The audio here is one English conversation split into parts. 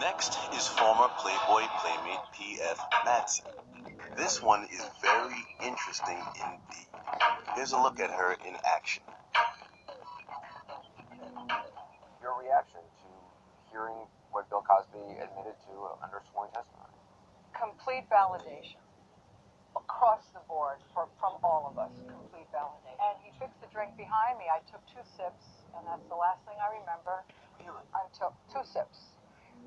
Next is former Playboy playmate P.F. Madsen. This one is very interesting indeed. Here's a look at her in action. Your reaction to hearing what Bill Cosby admitted to under sworn testimony? Complete validation. Across the board, from all of us, complete validation. And he fixed the drink behind me. I took 2 sips, and that's the last thing I remember until 2 sips.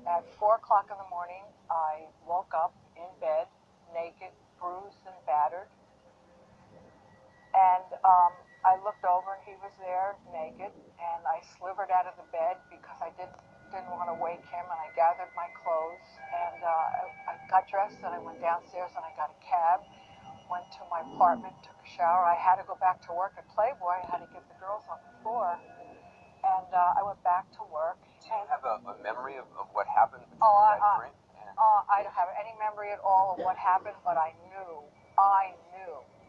At 4 o'clock in the morning, I woke up in bed, naked, bruised and battered. And I looked over and he was there, naked, and I slivered out of the bed because I didn't want to wake him, and I gathered my clothes, and I got dressed, and I went downstairs, and I got a cab, went to my apartment, took a shower. I had to go back to work at Playboy. I had to get the girls on the floor, and I went back to work. Do you have a memory of what happened between that drink? I don't have any memory at all of what happened, but I knew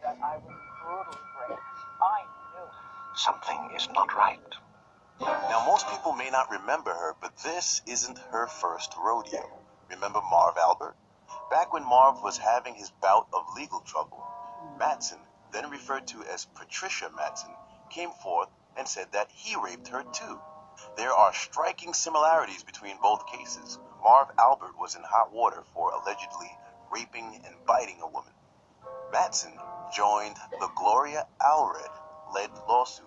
that I was brutally raped. I knew. Something is not right. Now, most people may not remember her, but this isn't her first rodeo. Remember Marv Albert? Back when Marv was having his bout of legal trouble, Madsen, then referred to as Patricia Madsen, came forth and said that he raped her too. There are striking similarities between both cases. Marv Albert was in hot water for allegedly raping and biting a woman. Madsen joined the Gloria Allred-led lawsuit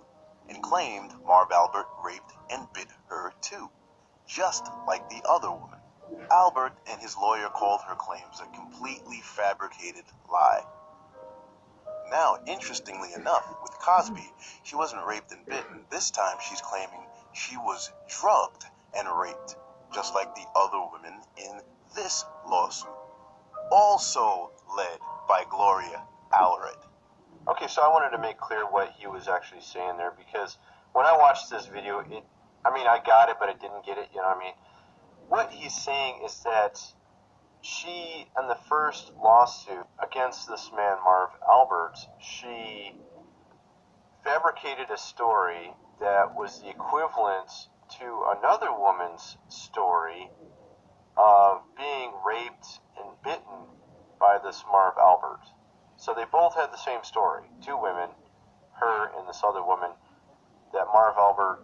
and claimed Marv Albert raped and bit her too, just like the other woman. Albert and his lawyer called her claims a completely fabricated lie. Now, interestingly enough, with Cosby, she wasn't raped and bitten. This time she's claiming she was drugged and raped, just like the other women in this lawsuit, also led by Gloria Allred. Okay, so I wanted to make clear what he was actually saying there, because when I watched this video, I got it, but I didn't get it, you know what I mean? What he's saying is that she, in the first lawsuit against this man, Marv Albert, she fabricated a story that was the equivalent to another woman's story of being raped and bitten by this Marv Albert. So they both had the same story. 2 women, her and this other woman, that Marv Albert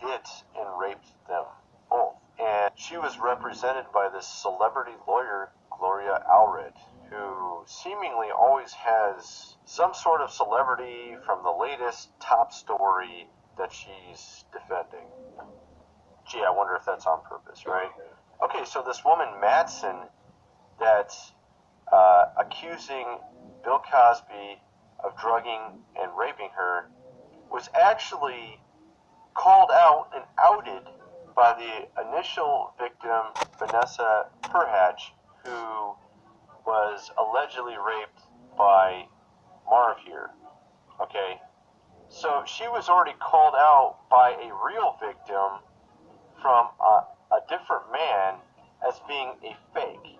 bit and raped them both. And she was represented by this celebrity lawyer, Gloria Allred, who seemingly always has some sort of celebrity from the latest top story that she's defending. Gee, I wonder if that's on purpose, right? Okay, so this woman, Madsen, that's accusing Bill Cosby of drugging and raping her, was actually called out and outed by the initial victim, Vanessa Perhatch, who was allegedly raped by Marv here. Okay, so she was already called out by a real victim from a different man as being a fake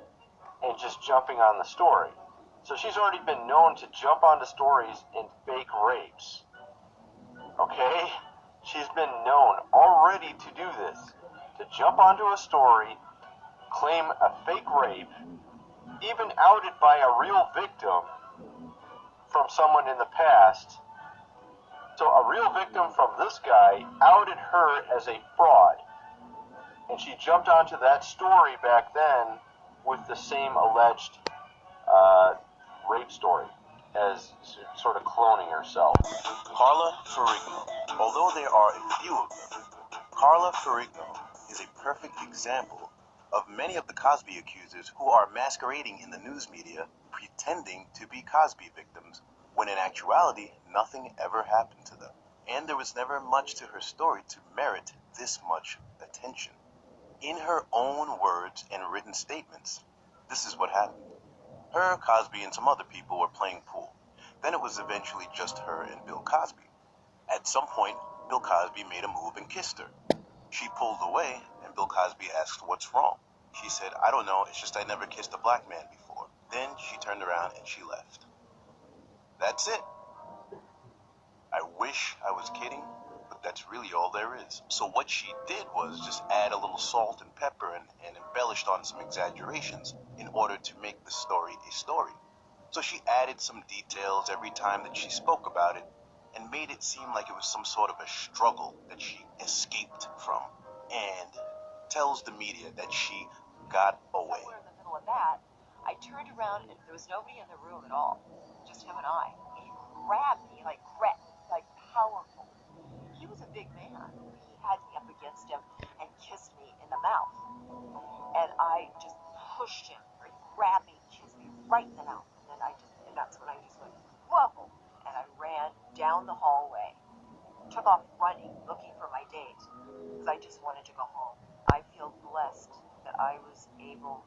and just jumping on the story. So she's already been known to jump onto stories and fake rapes. Okay? She's been known already to do this, to jump onto a story, claim a fake rape, even outed by a real victim from someone in the past. So a real victim from this guy outed her as a fraud, and she jumped onto that story back then with the same alleged rape story, as sort of cloning herself. Carla Ferrigno. Although there are a few of them, Carla Ferrigno is a perfect example of many of the Cosby accusers who are masquerading in the news media, pretending to be Cosby victims, when in actuality, nothing ever happened to them. And there was never much to her story to merit this much attention. In her own words and written statements, this is what happened. Her, Cosby, and some other people were playing pool. Then it was eventually just her and Bill Cosby. At some point, Bill Cosby made a move and kissed her. She pulled away, and Bill Cosby asked, "What's wrong?" She said, "I don't know, it's just I never kissed a black man before." Then she turned around and she left. That's it. I wish I was kidding, but that's really all there is. So what she did was just add a little salt and pepper and embellish embellished on some exaggerations in order to make the story a story. So she added some details every time that she spoke about it and made it seem like it was some sort of a struggle that she escaped from, and tells the media that she got away. Somewhere in the middle of that, I turned around and there was nobody in the room at all, just him and I. He grabbed me, like powerful. He was a big man. He had me up against him and kissed me in the mouth. And I just pushed him, or he grabbed me, kissed me right in the mouth. And that's when I just went, whoa! And I ran down the hallway, took off running, looking for my date, because I just wanted to go home. I feel blessed that I was able